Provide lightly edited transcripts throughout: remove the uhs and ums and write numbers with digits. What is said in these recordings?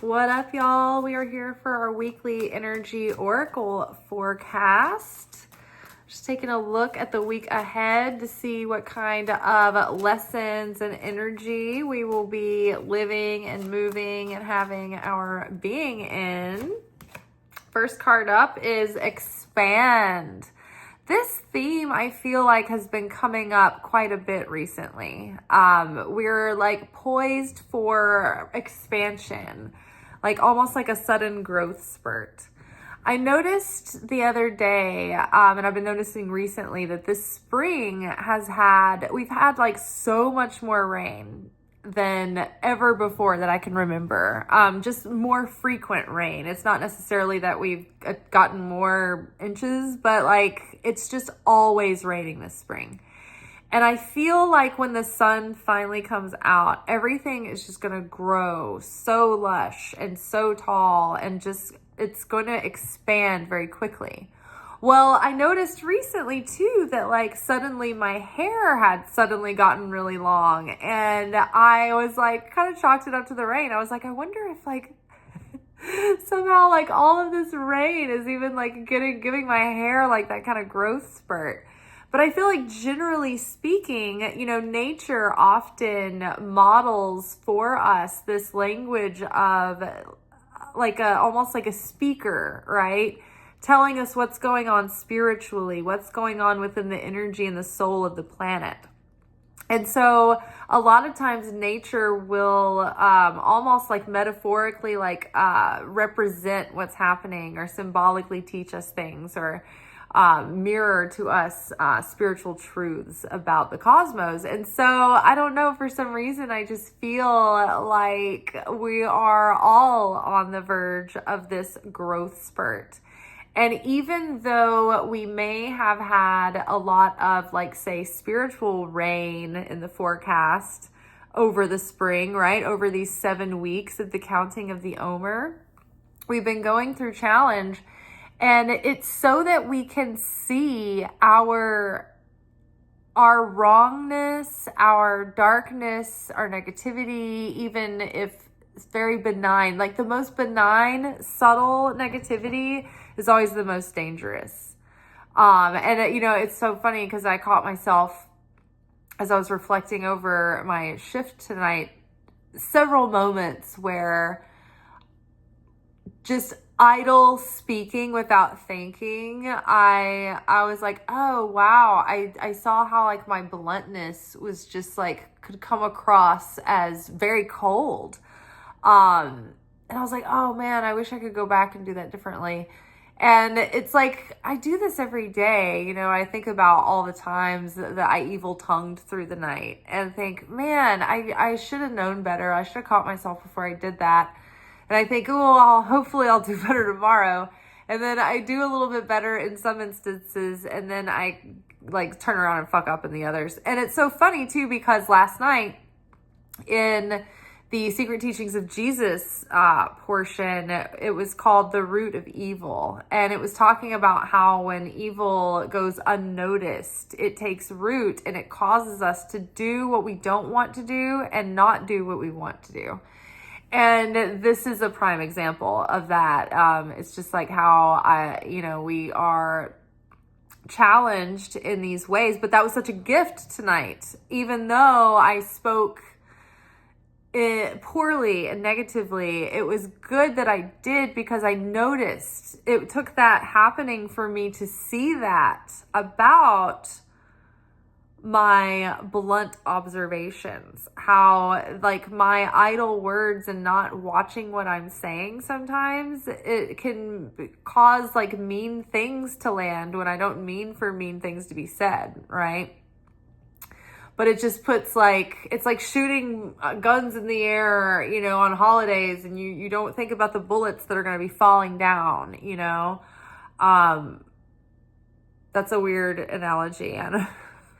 What up, y'all? We are here for our weekly energy oracle forecast. Just taking a look at the week ahead to see what kind of lessons and energy we will be living and moving and having our being in. First card up is expand. This theme, I feel like, has been coming up quite a bit recently. We're like poised for expansion, like almost like a sudden growth spurt. I noticed the other day, and I've been noticing recently, that this spring we've had like so much more rain than ever before that I can remember. Just more frequent rain. It's not necessarily that we've gotten more inches, but like it's just always raining this spring. And I feel like when the sun finally comes out, everything is just going to grow so lush and so tall, and just it's going to expand very quickly. Well, I noticed recently too that like suddenly my hair had suddenly gotten really long, and I was like kind of chalked it up to the rain. I was like, I wonder if like somehow like all of this rain is even like giving my hair like that kind of growth spurt. But I feel like generally speaking, nature often models for us this language of like almost like a speaker, right? Telling us what's going on spiritually, what's going on within the energy and the soul of the planet. And so a lot of times nature will almost like metaphorically like represent what's happening, or symbolically teach us things, or mirror to us spiritual truths about the cosmos. And so I don't know, for some reason I just feel like we are all on the verge of this growth spurt. And even though we may have had a lot of, like, say, spiritual rain in the forecast over the spring, right? Over these 7 weeks of the counting of the Omer, we've been going through challenge. And it's so that we can see our wrongness, our darkness, our negativity, even if it's very benign. Like the most benign, subtle negativity is always the most dangerous. It's so funny because I caught myself as I was reflecting over my shift tonight, several moments where just idle speaking without thinking, I was like, oh wow, I saw how like my bluntness was just like could come across as very cold. And I was like, oh man, I wish I could go back and do that differently. And it's like, I do this every day. I think about all the times that I evil tongued through the night and think, man, I should have known better. I should have caught myself before I did that. And I think, hopefully I'll do better tomorrow. And then I do a little bit better in some instances. And then I like turn around and fuck up in the others. And it's so funny too, because last night in the Secret Teachings of Jesus portion, it was called The Root of Evil. And it was talking about how when evil goes unnoticed, it takes root and it causes us to do what we don't want to do and not do what we want to do. And this is a prime example of that. It's just like how we are challenged in these ways. But that was such a gift tonight, even though I spoke poorly and negatively. It was good that I did, because I noticed it took that happening for me to see that about my blunt observations, how like my idle words and not watching what I'm saying, sometimes it can cause like mean things to land when I don't mean for mean things to be said, right? But it just puts like, it's like shooting guns in the air, on holidays, and you don't think about the bullets that are going to be falling down, That's a weird analogy. I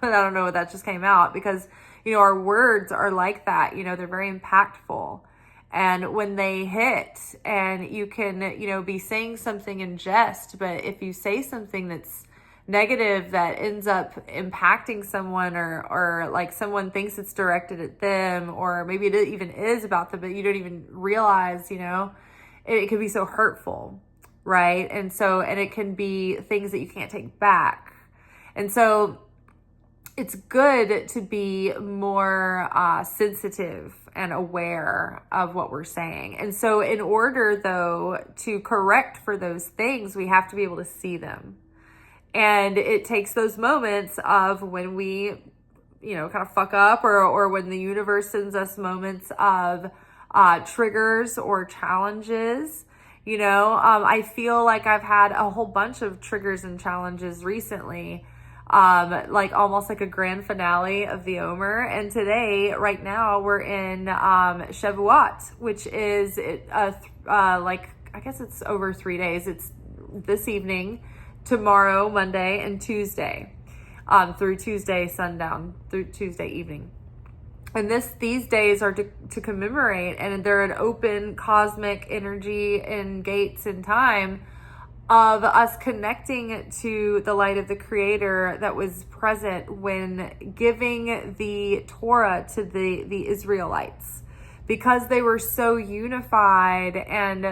don't know, that just came out because, our words are like that, they're very impactful. And when they hit, and you can, be saying something in jest, but if you say something that's negative that ends up impacting someone, or like someone thinks it's directed at them, or maybe it even is about them, but you don't even realize, it can be so hurtful, right? And it can be things that you can't take back. And so it's good to be more sensitive and aware of what we're saying. And so in order, though, to correct for those things, we have to be able to see them. And it takes those moments of when we, kind of fuck up, or when the universe sends us moments of triggers or challenges. I feel like I've had a whole bunch of triggers and challenges recently, like almost like a grand finale of the Omer. And today, right now, we're in Shavuot, which is like, I guess it's over 3 days. It's this evening, tomorrow, Monday, and Tuesday, through Tuesday sundown, through Tuesday evening. And these days are to commemorate, and they're an open cosmic energy and gates in time of us connecting to the light of the Creator that was present when giving the Torah to the Israelites, because they were so unified and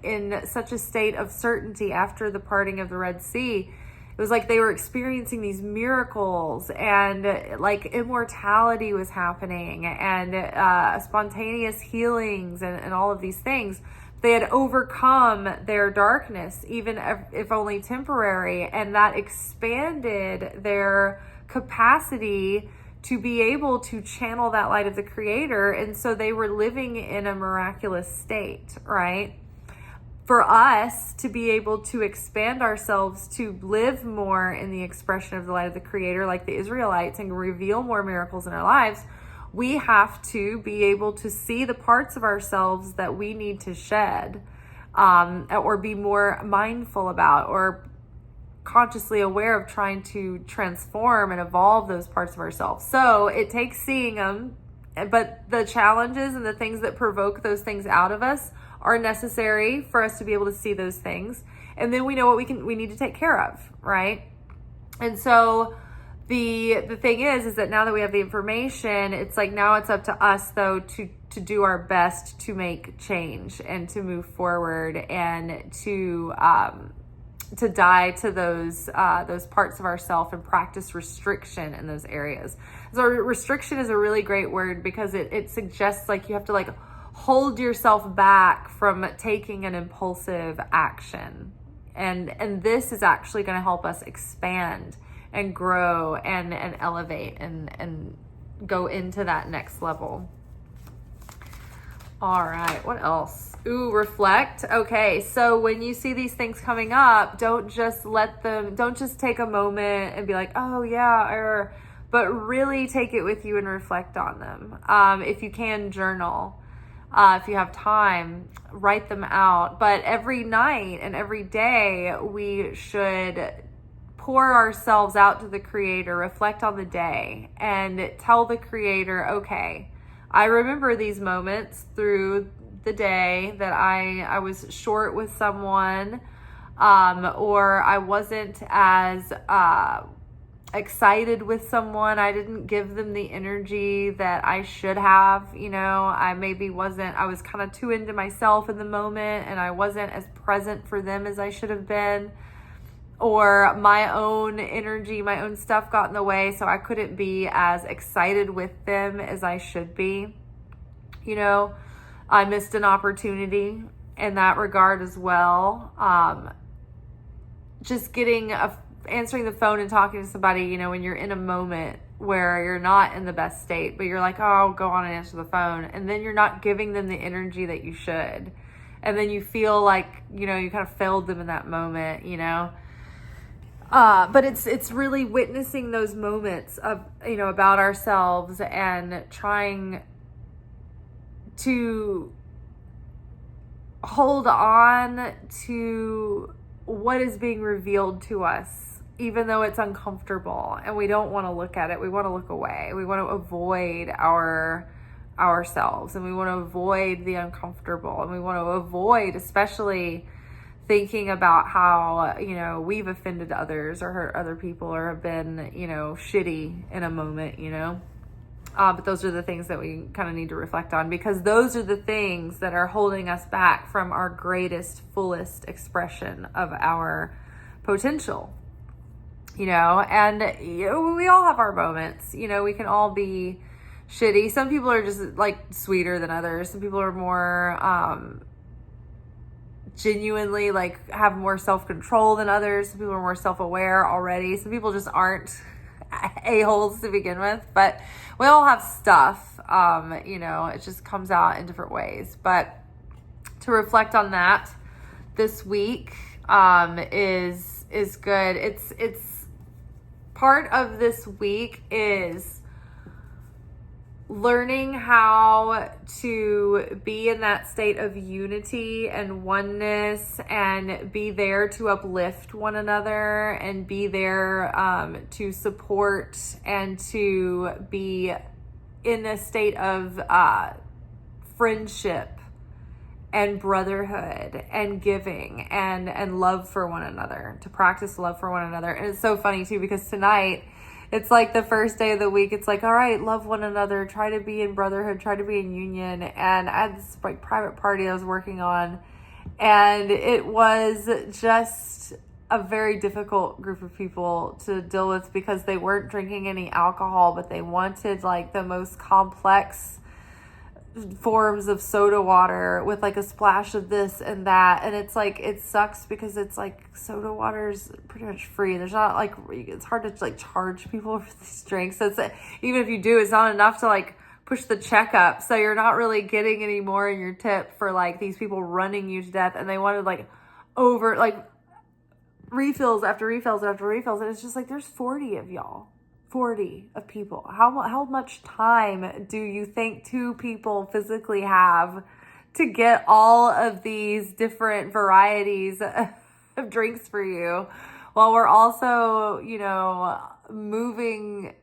in such a state of certainty after the parting of the Red Sea. It was like they were experiencing these miracles, and like immortality was happening, and spontaneous healings, and all of these things. They had overcome their darkness, even if only temporary, and that expanded their capacity to be able to channel that light of the Creator. And so they were living in a miraculous state, right? For us to be able to expand ourselves, to live more in the expression of the light of the Creator, like the Israelites, and reveal more miracles in our lives, we have to be able to see the parts of ourselves that we need to shed, or be more mindful about, or consciously aware of trying to transform and evolve those parts of ourselves. So it takes seeing them, but the challenges and the things that provoke those things out of us are necessary for us to be able to see those things. And then we know what we need to take care of, right? And so the thing is that now that we have the information, it's like now it's up to us, though, to do our best to make change and to move forward, and to die to those parts of ourself and practice restriction in those areas. So restriction is a really great word, because it suggests like you have to like hold yourself back from taking an impulsive action. And this is actually going to help us expand and grow and elevate and go into that next level. All right, what else? Ooh, reflect. Okay, so when you see these things coming up, don't just take a moment and be like, oh yeah, but really take it with you and reflect on them. If you can, journal. If you have time, write them out. But every night and every day, we should pour ourselves out to the Creator, reflect on the day, and tell the Creator, okay, I remember these moments through the day that I was short with someone, or I wasn't as excited with someone. I didn't give them the energy that I should have. I was kind of too into myself in the moment, and I wasn't as present for them as I should have been. Or my own energy, my own stuff got in the way, so I couldn't be as excited with them as I should be. I missed an opportunity in that regard as well. Just answering the phone and talking to somebody, when you're in a moment where you're not in the best state, but you're like, oh, I'll go on and answer the phone. And then you're not giving them the energy that you should. And then you feel like, you kind of failed them in that moment, But it's really witnessing those moments of, about ourselves and trying to hold on to what is being revealed to us, even though it's uncomfortable and we don't want to look at it. We want to look away. We want to avoid ourselves, and we want to avoid the uncomfortable, and we want to avoid especially thinking about how, you know, we've offended others or hurt other people or have been, you know, shitty in a moment, you know. But those are the things that we kind of need to reflect on, because those are the things that are holding us back from our greatest, fullest expression of our potential, you know. And you know, we all have our moments, you know, we can all be shitty. Some people are just like sweeter than others. Some people are more genuinely like have more self-control than others. Some people are more self-aware already. Some people just aren't a-holes to begin with, but we all have stuff, you know, it just comes out in different ways. But to reflect on that this week is good. It's part of this week is learning how to be in that state of unity and oneness, and be there to uplift one another, and be there to support, and to be in a state of friendship and brotherhood and giving and love for one another, to practice love for one another. And it's so funny too, because tonight it's like the first day of the week. It's like, all right, love one another, try to be in brotherhood, try to be in union. And I had this like private party I was working on, and it was just a very difficult group of people to deal with, because they weren't drinking any alcohol, but they wanted like the most complex forms of soda water with like a splash of this and that. And it's like, it sucks because it's like soda water's pretty much free. There's not like, it's hard to like charge people for these drinks. So it's even if you do, it's not enough to like push the check up. So you're not really getting any more in your tip for like these people running you to death. And they wanted like over like refills after refills after refills. And it's just like, there's 40 of y'all. 40 of people. How much time do you think two people physically have to get all of these different varieties of drinks for you, while we're also, you know, moving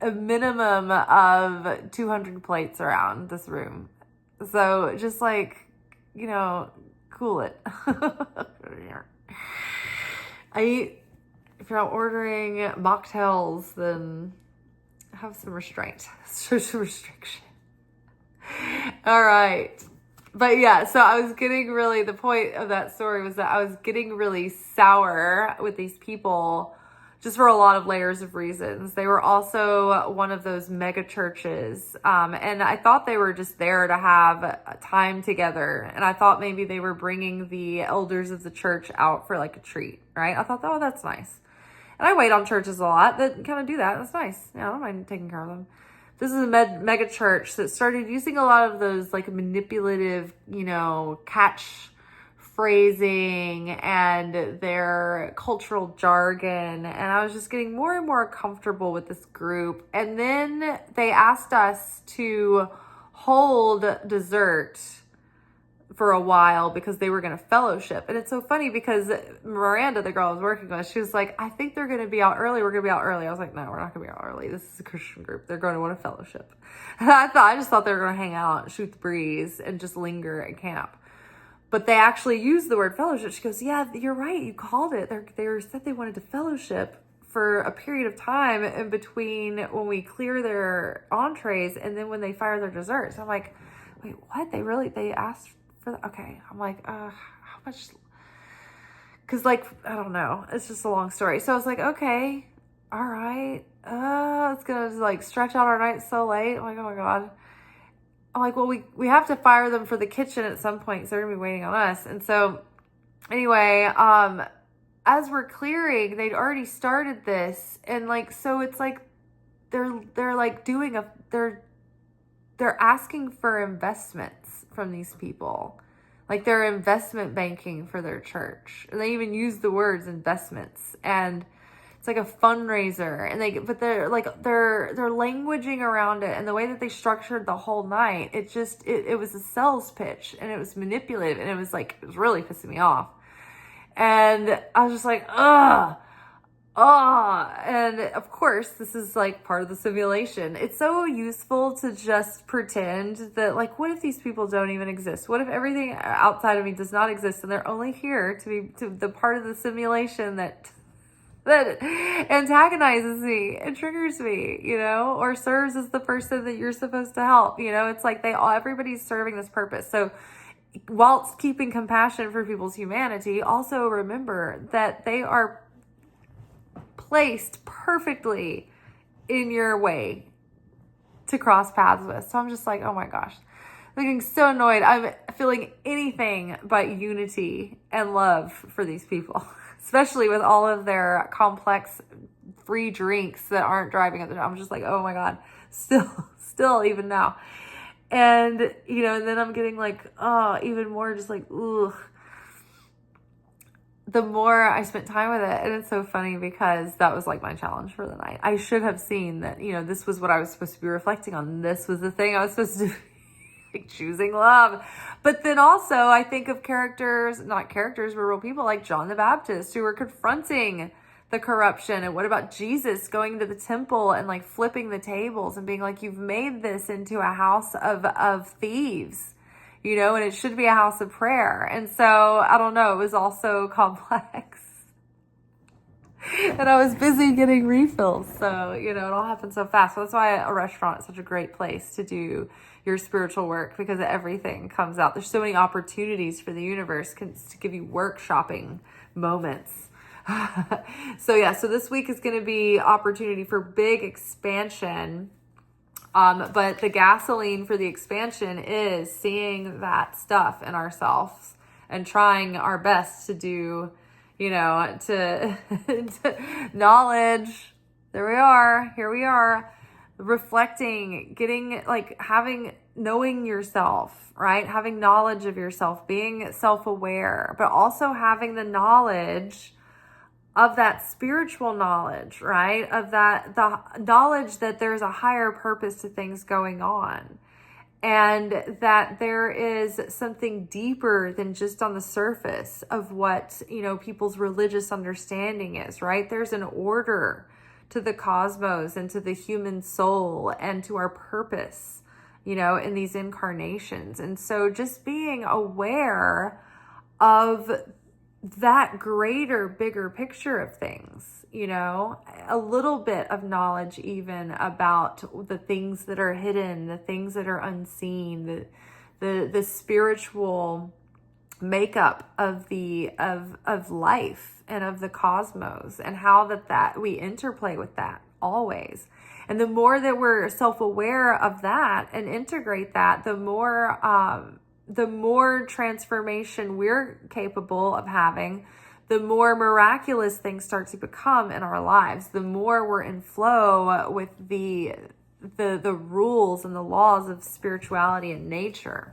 a minimum of 200 plates around this room? So just like, you know, cool it. If you're not ordering mocktails, then have some restraint. Some restriction. All right. But yeah, so I was getting really, the point of that story was that I was getting really sour with these people just for a lot of layers of reasons. They were also one of those mega churches. And I thought they were just there to have time together. And I thought maybe they were bringing the elders of the church out for like a treat, right? I thought, oh, that's nice. And I wait on churches a lot that kind of do that. That's nice. Yeah, I don't mind taking care of them. This is a mega church that started using a lot of those like manipulative, you know, catch phrasing and their cultural jargon. And I was just getting more and more comfortable with this group. And then they asked us to hold dessert for a while because they were going to fellowship. And it's so funny because Miranda, the girl I was working with, she was like, I think they're going to be out early. We're going to be out early. I was like, no, we're not going to be out early. This is a Christian group. They're going to want to fellowship. And I just thought they were going to hang out, shoot the breeze, and just linger at camp. But they actually used the word fellowship. She goes, yeah, you're right. You called it. They said they wanted to fellowship for a period of time in between when we clear their entrees and then when they fire their desserts. I'm like, wait, what? They asked for that? Okay. I'm like, how much? Cause like, I don't know. It's just a long story. So I was like, okay, all right. It's going to like stretch out our night so late. I'm like, oh my God. I'm like, well, we have to fire them for the kitchen at some point. So they're gonna be waiting on us. And so anyway, as we're clearing, they'd already started this. And like, so it's like, they're like doing they're asking for investments from these people. Like they're investment banking for their church. And they even use the words investments, and it's like a fundraiser, and they're languaging around it, and the way that they structured the whole night, it was a sales pitch, and it was manipulative, and it was really pissing me off. And I was just like, ugh. And of course, this is like part of the simulation. It's so useful to just pretend that, like, what if these people don't even exist? What if everything outside of me does not exist and they're only here to be to the part of the simulation that antagonizes me and triggers me, or serves as the person that you're supposed to help. It's like everybody's serving this purpose. So whilst keeping compassion for people's humanity, also remember that they are placed perfectly in your way to cross paths with. So I'm just like, oh my gosh, I'm getting so annoyed. I'm feeling anything but unity and love for these people, especially with all of their complex free drinks that aren't driving at the time. I'm just like, oh my God, still even now. And, and then I'm getting like, even more just like, ugh. The more I spent time with it, and it's so funny because that was like my challenge for the night. I should have seen that, this was what I was supposed to be reflecting on. This was the thing I was supposed to be like, choosing love. But then also I think of not characters, but real people like John the Baptist who were confronting the corruption. And what about Jesus going to the temple and like flipping the tables and being like, you've made this into a house of thieves. And it should be a house of prayer. And so, I don't know, it was also complex. And I was busy getting refills. So, it all happened so fast. So that's why a restaurant is such a great place to do your spiritual work, because everything comes out. There's so many opportunities for the universe to give you workshopping moments. So this week is going to be opportunity for big expansion. But the gasoline for the expansion is seeing that stuff in ourselves and trying our best to do, to knowledge. Here we are, reflecting, knowing yourself, right? Having knowledge of yourself, being self-aware, but also having the knowledge of that spiritual knowledge, right? Of the knowledge that there's a higher purpose to things going on, and that there is something deeper than just on the surface of what, people's religious understanding is, right? There's an order to the cosmos and to the human soul and to our purpose, in these incarnations. And so just being aware of that greater, bigger picture of things, a little bit of knowledge even about the things that are hidden, the things that are unseen, the spiritual makeup of life and of the cosmos, and how that we interplay with that always. And the more that we're self-aware of that and integrate that, the more transformation we're capable of having, the more miraculous things start to become in our lives, the more we're in flow with the rules and the laws of spirituality and nature.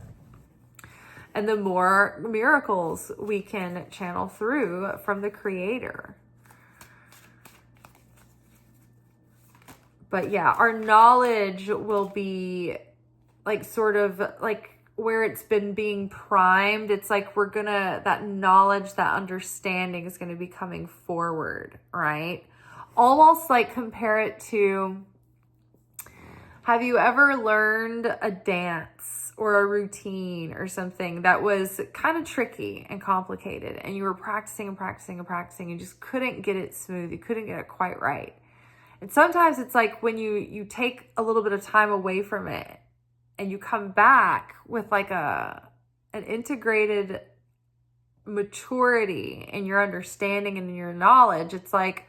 And the more miracles we can channel through from the Creator. But yeah, our knowledge will be like sort of like where it's been being primed. It's like that knowledge, that understanding is going to be coming forward, right? Almost like compare it to, have you ever learned a dance or a routine or something that was kind of tricky and complicated, and you were practicing and practicing and practicing, you just couldn't get it smooth, you couldn't get it quite right. And sometimes it's like when you take a little bit of time away from it and you come back with like an integrated maturity in your understanding and in your knowledge, it's like,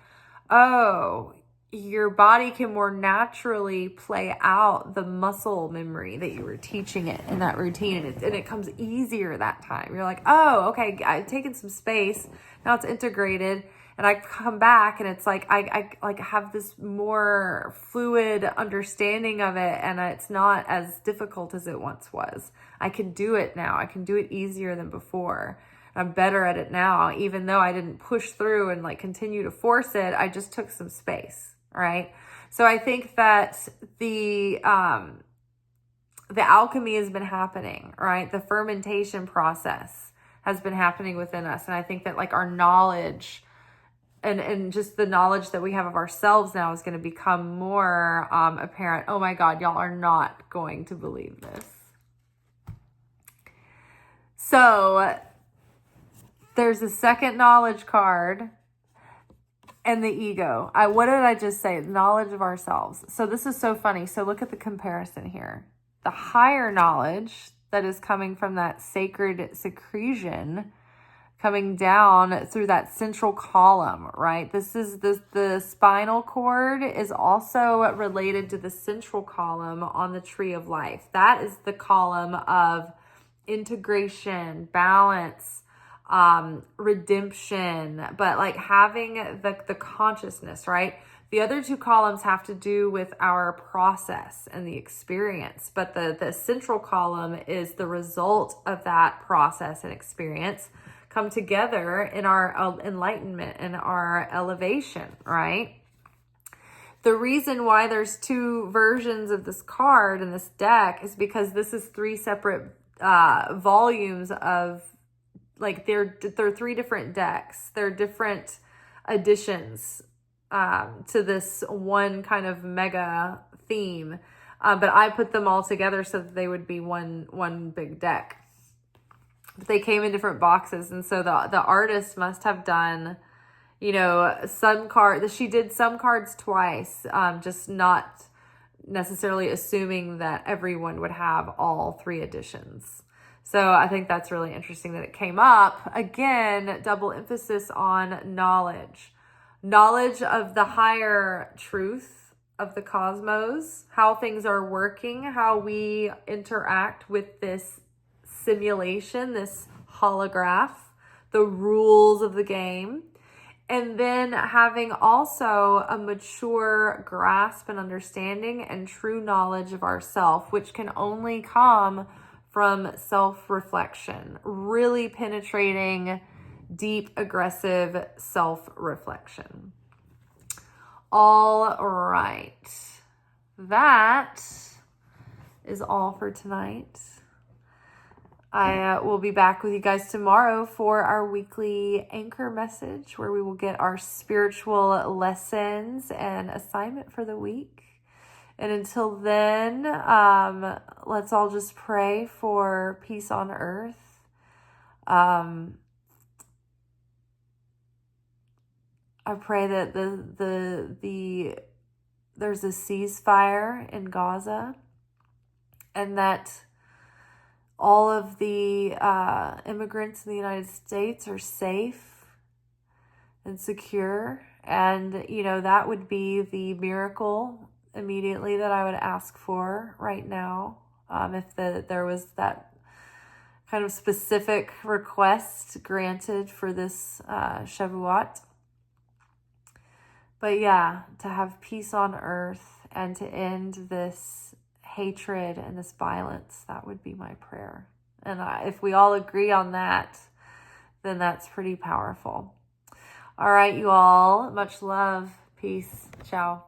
oh, your body can more naturally play out the muscle memory that you were teaching it in that routine. And it comes easier that time. You're like, oh, okay, I've taken some space. Now it's integrated. And I come back and it's like, I like have this more fluid understanding of it. And it's not as difficult as it once was. I can do it now. I can do it easier than before. I'm better at it now, even though I didn't push through and like continue to force it. I just took some space, right? So I think that the alchemy has been happening, right? The fermentation process has been happening within us. And I think that like our knowledge and just the knowledge that we have of ourselves now is going to become more apparent. Oh my God, y'all are not going to believe this. So there's a second knowledge card and the ego. What did I just say? Knowledge of ourselves. So this is so funny. So look at the comparison here. The higher knowledge that is coming from that sacred secretion coming down through that central column, right? This is the spinal cord is also related to the central column on the tree of life. That is the column of integration, balance, redemption, but like having the consciousness, right? The other two columns have to do with our process and the experience, but the central column is the result of that process and experience come together in our enlightenment and our elevation, right? The reason why there's two versions of this card in this deck is because this is three separate volumes of, like, they're three different decks. They're different additions to this one kind of mega theme. But I put them all together so that they would be one big deck. But they came in different boxes. And so the artist must have done, you know, she did some cards twice, just not necessarily assuming that everyone would have all three editions. So I think that's really interesting that it came up. Again, double emphasis on knowledge. Knowledge of the higher truth of the cosmos, how things are working, how we interact with this simulation, this holograph, the rules of the game. And then having also a mature grasp and understanding and true knowledge of ourself, which can only come from self-reflection, really penetrating, deep, aggressive self-reflection. All right. That is all for tonight. I will be back with you guys tomorrow for our weekly anchor message, where we will get our spiritual lessons and assignment for the week. And until then, let's all just pray for peace on earth. I pray that there's a ceasefire in Gaza, and that all of the immigrants in the United States are safe and secure. And, you know, that would be the miracle immediately that I would ask for right now. If there was that kind of specific request granted for this Shavuot. But yeah, to have peace on earth and to end this hatred and this violence, that would be my prayer. And if we all agree on that, then that's pretty powerful. All right, you all, much love. Peace. Ciao.